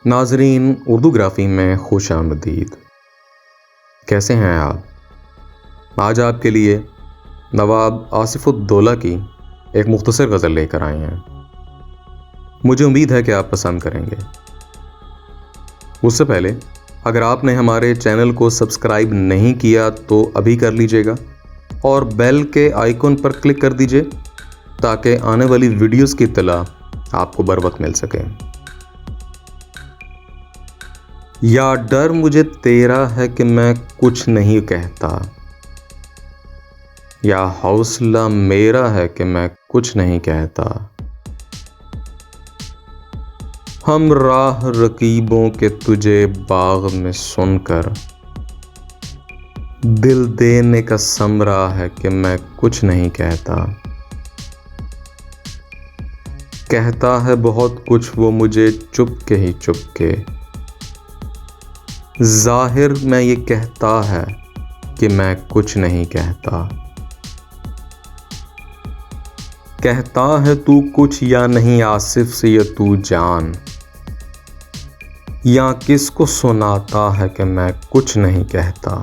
नाजरीन, उर्दूग्राफ़ी में खुश आमदीद। कैसे हैं आप? आज आपके लिए नवाब आसिफ़ुद्दौला की एक मुख्तसर गज़ल लेकर आए हैं। मुझे उम्मीद है कि आप पसंद करेंगे। उससे पहले अगर आपने हमारे चैनल को सब्सक्राइब नहीं किया तो अभी कर लीजिएगा और बेल के आइकन पर क्लिक कर दीजिए ताकि आने वाली वीडियोस की इत्तला आपको बर वक्त मिल सके। या डर मुझे तेरा है कि मैं कुछ नहीं कहता, या हौसला मेरा है कि मैं कुछ नहीं कहता। हम राह रकीबों के तुझे बाग में सुनकर दिल देने का समरा है कि मैं कुछ नहीं कहता। कहता है बहुत कुछ वो मुझे चुपके ही चुपके, जाहिर में ये कहता है कि मैं कुछ नहीं कहता। कहता है तू कुछ या नहीं आसिफ से ये तू जान, या किसको सुनाता है कि मैं कुछ नहीं कहता।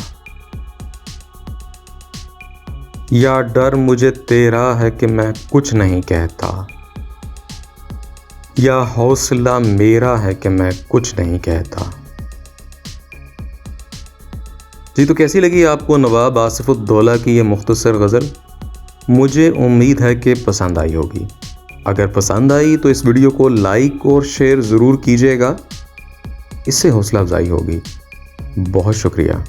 या डर मुझे तेरा है कि मैं कुछ नहीं कहता, या हौसला मेरा है कि मैं कुछ नहीं कहता। जी, तो कैसी लगी आपको नवाब आसिफ़ुद्दौला की ये मुख्तसर गज़ल? मुझे उम्मीद है कि पसंद आई होगी। अगर पसंद आई तो इस वीडियो को लाइक और शेयर ज़रूर कीजिएगा, इससे हौसला अफजाई होगी। बहुत शुक्रिया।